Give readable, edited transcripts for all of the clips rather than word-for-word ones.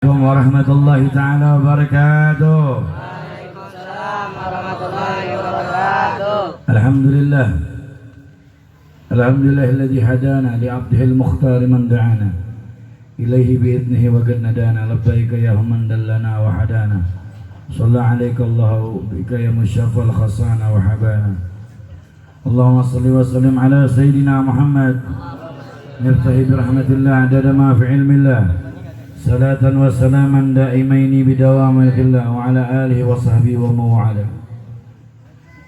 Assalamualaikum warahmatullahi taala wabarakatuh. Waalaikumsalam warahmatullahi wabarakatuh. Alhamdulillah. Alhamdulillahilladzi hadana li 'abdihil mukhtar man da'ana ilaihi bi idnihi wa qad nadana labbaika ya man dallana wa hadana. Shalla 'alaika Allahu bika ya musyaffal khasana wa habana. Allahumma shalli wa sallim ala sayyidina Muhammad. Nirtahi bi rahmatillah adada ma fi ilmillah. Salatan wa salaman daimaini bidawamil khillah wa ala alihi wa sahbihi wa mawa'ala.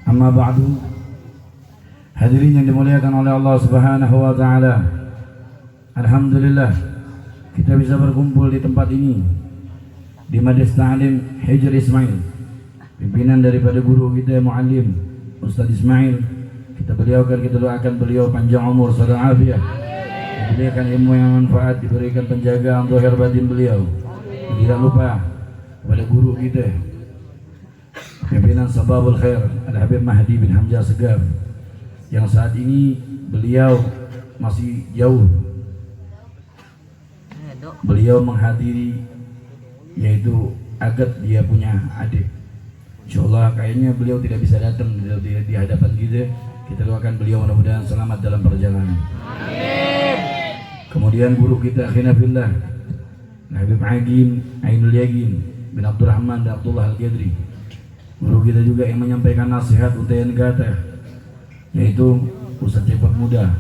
Amma ba'du. Hadirin yang dimuliakan oleh Allah Subhanahu wa taala. Alhamdulillah kita bisa berkumpul di tempat ini di Majelis Ta'lim Hijr Ismail. Pimpinan daripada guru kita Muallim Ustaz Ismail. Kita doakan beliau panjang umur, saudara afiah. Diberikan ilmu yang manfaat, diberikan penjagaan zahir batin beliau. Tidak lupa kepada guru kita pimpinan Sababul Khair Al-Habib Mahdi bin Hamzah Segaf, yang saat ini beliau masih jauh. Beliau menghadiri, yaitu akad dia punya adik. Insyaallah kayaknya beliau tidak bisa datang di hadapan kita. Kita doakan beliau mudah-mudahan selamat dalam perjalanan. Amin. Kemudian guru kita akhina fillah Habib Agim Ainul Yagin bin Abdurrahman dan Abdullah Al-Qadri. Guru kita juga yang menyampaikan nasihat UTN Gata, yaitu Ustaz Cepat Muda.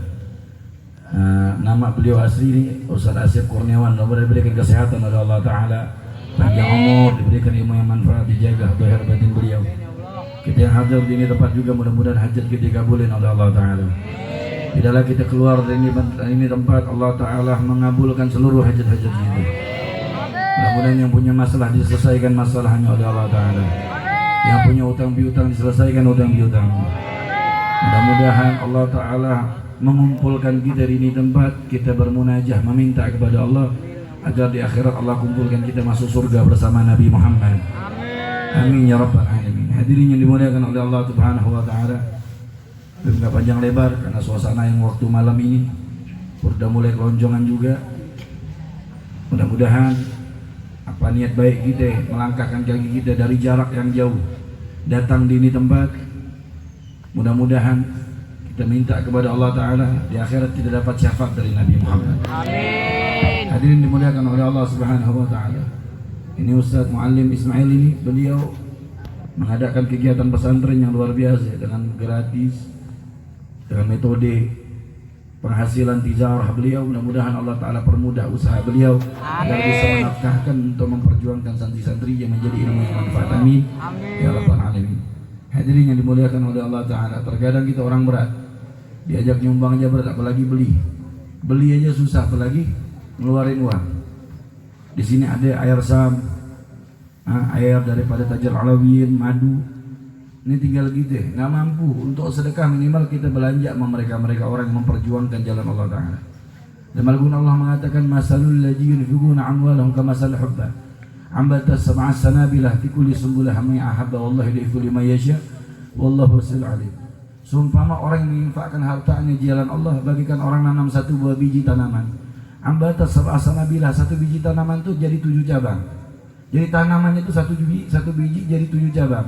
Nama beliau asli ini Ustaz Asyaf Kurniawan. Semoga diberikan kesehatan oleh Allah Ta'ala, panjang umur, diberikan ilmu yang manfaat, dijaga zahir batin beliau. Kita yang hadir di ini tempat juga mudah-mudahan hajat kita dikabulin oleh Allah Ta'ala. Tidaklah kita keluar dari ini tempat, Allah Ta'ala mengabulkan seluruh hajat-hajat kita. Mudah-mudahan yang punya masalah diselesaikan masalahnya oleh Allah Ta'ala. Yang punya utang piutang diselesaikan utang piutang. Mudah-mudahan Allah Ta'ala mengumpulkan kita di ini tempat, kita bermunajah meminta kepada Allah agar di akhirat Allah kumpulkan kita masuk surga bersama Nabi Muhammad. Amin ya rabbal alamin. Hadirin yang dimuliakan oleh Allah Subhanahu wa taala. Enggak panjang lebar karena suasana yang waktu malam ini sudah mulai kelonjongan juga. Mudah-mudahan apa niat baik kita melangkahkan kaki kita dari jarak yang jauh datang di ini tempat. Mudah-mudahan kita minta kepada Allah Ta'ala di akhirat kita dapat syafaat dari Nabi Muhammad. Amin. Hadirin dimuliakan oleh Allah Subhanahu wa taala. Ini Ustaz Muallim Ismail ini, beliau mengadakan kegiatan pesantren yang luar biasa dengan gratis, dengan metode penghasilan tijarah beliau. Mudah-mudahan Allah Ta'ala permudah usaha beliau agar bisa menafkahkan untuk memperjuangkan santri-santri yang menjadi ilmu yang manfaat. Amin ya rabbal alamin. Hadirin yang dimuliakan oleh Allah Ta'ala, terkadang kita orang berat, diajak nyumbang aja berat, apalagi beli aja susah, apalagi ngeluarin uang. Di sini ada air sam, air daripada Tajal Alawin, madu. Ini tinggal gitu, nggak mampu untuk sedekah, minimal kita belanja sama mereka orang yang memperjuangkan jalan Allah Ta'ala. Dan malgun Allah mengatakan masalul ladzi yunfiquna amwalahum kamasal hubba ambata sab'a sanabilah fi kulli sumbulah ma ahabba wallahu yudhifu liman yasha wallahu wasi'un alim. Sumpama orang yang menginfakkan hartanya di jalan Allah bagikan orang nanam satu buah biji tanaman. Ambata sab'a sanabilah, satu biji tanaman itu jadi 7 cabang. Jadi tanamannya itu satu biji jadi 7 cabang.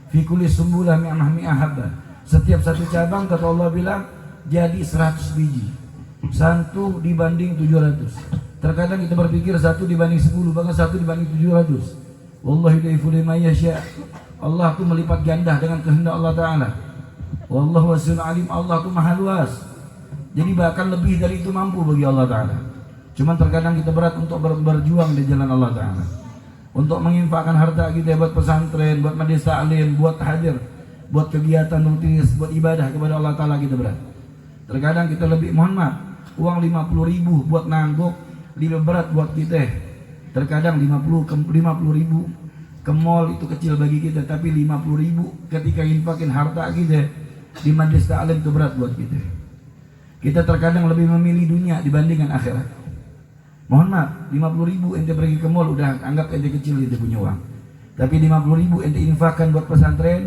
Fi kulli sumbulah mi'ah habba. Setiap satu cabang kata Allah bilang jadi 100 biji. 1 dibanding 700. Terkadang kita berpikir 1 dibanding 10, bahkan 1 dibanding 700. Wallahu yudhifu liman yasha. Allah itu melipat ganda dengan kehendak Allah Ta'ala. Wallahu wasi'un alim. Allah itu maha luas. Jadi bahkan lebih dari itu mampu bagi Allah Ta'ala. Cuman terkadang kita berat untuk berjuang di jalan Allah Ta'ala, untuk menginfakkan harta kita buat pesantren, buat majelis ta'lim, buat hadir, buat kegiatan rutinis, buat ibadah kepada Allah Ta'ala kita berat. Terkadang kita lebih, mohon maaf, uang 50.000 buat nangguk lebih berat buat kita. Terkadang 50.000 ke mall itu kecil bagi kita, tapi 50.000 ketika infakin harta kita di majelis ta'lim itu berat buat kita. Kita terkadang lebih memilih dunia dibandingkan akhirat. Mohon maaf, 50.000 ente pergi ke mall udah anggap ente kecil, ente punya uang. Tapi 50.000 ente infakkan buat pesantren,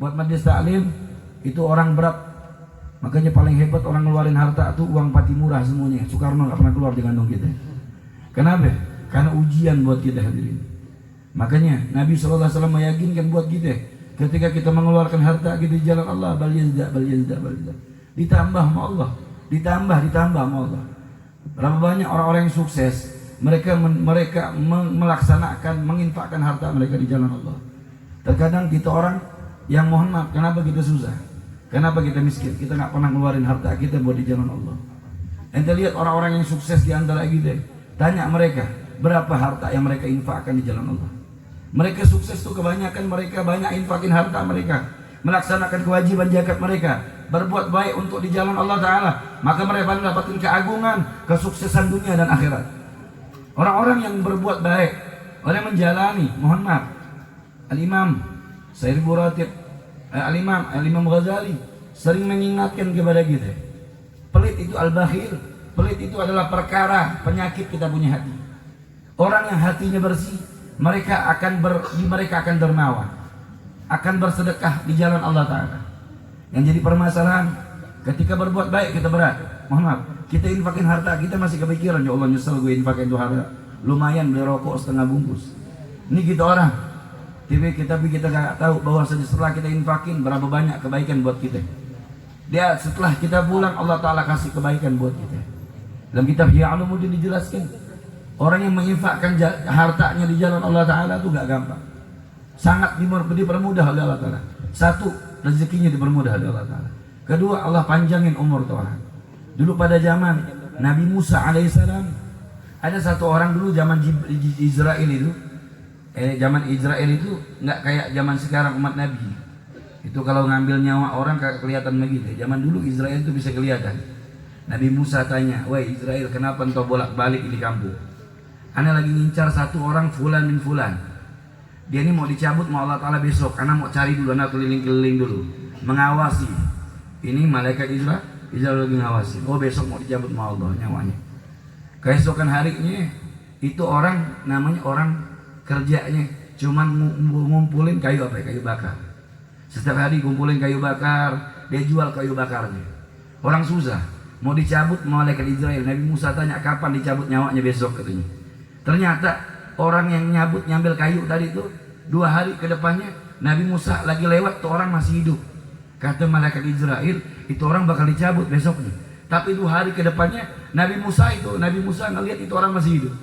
buat majelis ta'lim, itu orang berat. Makanya paling hebat orang ngeluarin harta itu uang pati murah semuanya. Soekarno gak pernah keluar di kantong kita. Kenapa? karena ujian buat kita hadirin. Makanya Nabi SAW meyakinkan buat kita, ketika kita mengeluarkan harta kita di jalan Allah, bal yazda, ditambah sama Allah, ditambah sama Allah. Berapa banyak orang-orang yang sukses, mereka melaksanakan, menginfakkan harta mereka di jalan Allah. Terkadang kita orang yang mohon maaf, kenapa kita susah? Kenapa kita miskin? Kita nggak pernah ngeluarin harta kita buat di jalan Allah. Ente lihat orang-orang yang sukses di antara kita, tanya mereka berapa harta yang mereka infakkan di jalan Allah. Mereka sukses tuh kebanyakan mereka banyak infakin harta mereka, melaksanakan kewajiban zakat mereka, berbuat baik untuk di jalan Allah Ta'ala, maka mereka mendapatkan keagungan, kesuksesan dunia dan akhirat. Orang-orang yang berbuat baik, orang yang menjalani, mohon maaf, Al-Imam Sayyid Buratib, Al-Imam Ghazali sering mengingatkan kepada kita, pelit itu al-bakhil, pelit itu adalah perkara penyakit kita punya hati. Orang yang hatinya bersih, mereka akan dermawan, akan bersedekah di jalan Allah Ta'ala. Yang jadi permasalahan, ketika berbuat baik kita berat, mohon maaf, kita infakin harta, kita masih kepikiran, ya Allah nyesel gue infakin itu harta, lumayan beli rokok setengah bungkus. Ini kita orang, tapi kita gak tahu bahwa setelah kita infakin berapa banyak kebaikan buat kita. Dia setelah kita pulang Allah Ta'ala kasih kebaikan buat kita. Dalam kitab Ihya Ulumuddin dijelaskan, orang yang menginfakkan hartanya di jalan Allah Ta'ala itu gak gampang, sangat dipermudah oleh Allah Ta'ala. Satu, rezekinya dipermudah oleh Allah Ta'ala. Kedua, Allah panjangin umur tuh orang. Dulu pada zaman Nabi Musa alaihissalam, ada satu orang dulu zaman Israel itu, zaman Israel itu nggak kayak zaman sekarang umat Nabi. Itu kalau ngambil nyawa orang kayak kelihatan begitu. Zaman dulu Israel itu bisa kelihatan. Nabi Musa tanya, "Wahai Israel, kenapa engkau bolak-balik di kampung? Ana lagi ngincar satu orang fulan bin fulan. Dia ini mau dicabut mau Allah Ta'ala besok. Ana mau cari dulu, ana keliling-keliling dulu, mengawasi. Ini malaikat Israel lagi ngawasi. Oh besok mau dicabut mau Allah nyawanya. Keesokan harinya itu orang namanya orang kerjanya cuman ngumpulin kayu kayu bakar. Setiap hari kumpulin kayu bakar, dia jual kayu bakarnya. Orang susah, mau dicabut malaikat Israel. Nabi Musa tanya kapan dicabut nyawanya besok katanya. Ternyata orang yang nyambil kayu tadi itu 2 hari ke depannya Nabi Musa lagi lewat tuh orang masih hidup. Kata malaikat Israel, itu orang bakal dicabut besoknya. Tapi 2 hari ke depannya Nabi Musa ngelihat itu orang masih hidup.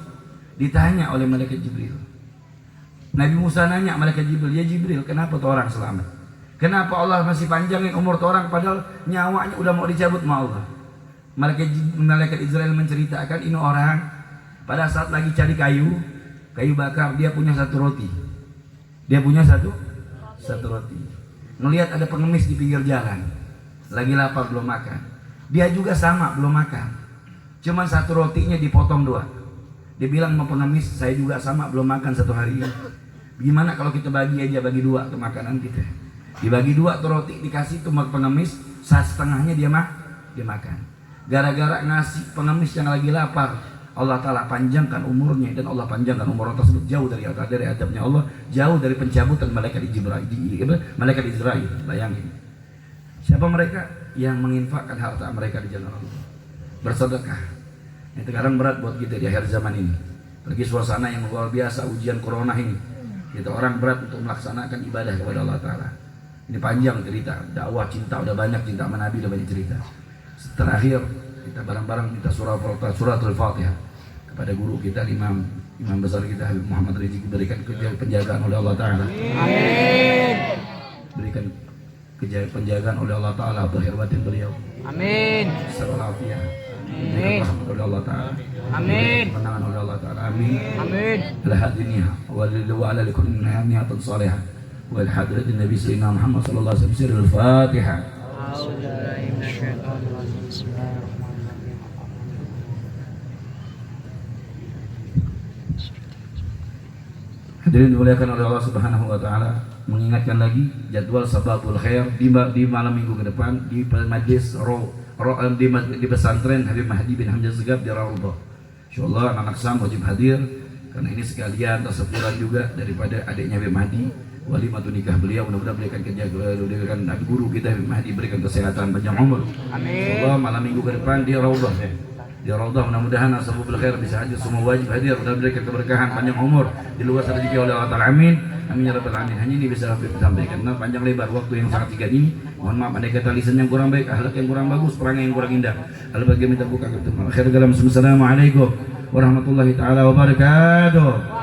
Ditanya oleh malaikat Jibril. Nabi Musa nanya malaikat Jibril, "Ya Jibril, kenapa tuh orang selamat? Kenapa Allah masih panjangin umur tuh orang padahal nyawanya udah mau dicabut sama Allah?" Malaikat Israel menceritakan, ini orang pada saat lagi cari kayu bakar, dia punya satu roti. Dia punya satu roti. Ngelihat ada pengemis di pinggir jalan, lagi lapar belum makan. Dia juga sama belum makan. Cuman satu rotinya dipotong 2. Dia bilang sama pengemis, "Saya juga sama belum makan 1 hari ini. Gimana kalau kita bagi 2 tuh makanan kita?" Dibagi 2 tuh roti, dikasih tuh pengemis, setengahnya dia makan. Gara-gara ngasih pengemis yang lagi lapar, Allah Ta'ala panjangkan umurnya, dan Allah panjangkan umur tersebut jauh dari adabnya Allah, jauh dari pencabutan malaikat Israel. Bayangin. Siapa mereka? Yang menginfakkan harta mereka di jalan Allah, bersedekah. Ini sekarang berat buat kita di akhir zaman ini. Lagi suasana yang luar biasa, ujian corona ini. Kita orang berat untuk melaksanakan ibadah kepada Allah Ta'ala. Ini panjang cerita, dakwah cinta udah banyak, cinta sama Nabi udah banyak cerita. Terakhir kita bareng-bareng minta suratul Fatihah kepada guru kita, imam besar kita Habib Muhammad Rizki, diberikan penjagaan oleh Allah Ta'ala. Amin. Berikan penjagaan oleh Allah Ta'ala, zahir batin beliau. Amin. Salafiah. Amin. Oleh Allah Ta'ala. Amin. Kemenangan oleh Allah Ta'ala. Amin. Amin. Al-hadiniha wa ala likulli nihatan salihah wa al-hadratin Nabi Sayyidina Muhammad sallallahu alaihi wasallam. Al-Fatihah. Hadirin dimuliakan oleh Allah Subhanahu wa taala, mengingatkan lagi jadwal Sababul Khair di malam minggu ke depan di majlis di pesantren Habib Mahdi bin Hamzah Segaf di Raudhah. Insyaallah anak Sam wajib hadir karena ini sekalian tasawuran juga daripada adiknya Habib Mahdi, walimatun nikah beliau. Mudah-mudahan berikan guru kita Habib Mahdi berikan kesehatan panjang umur. Amin. Insyaallah malam minggu ke depan di Raudhah. di Raudhah. Mudah-mudahan ashabul khair bisa hadir semua wajib hadir dan berikan keberkahan panjang umur diluas rezeki oleh Allah Ta'ala. Amin. Amin ya rabbal alamin. Hanya ini bisa Habib sampaikan. Nah, panjang lebar waktu yang sangat singkat ini. Mohon maaf ada kata lisan yang kurang baik, akhlak yang kurang bagus, perangai yang kurang indah. Al-bagi minta buka ketemu. Akhir kalam. Assalamualaikum warahmatullahi taala wabarakatuh.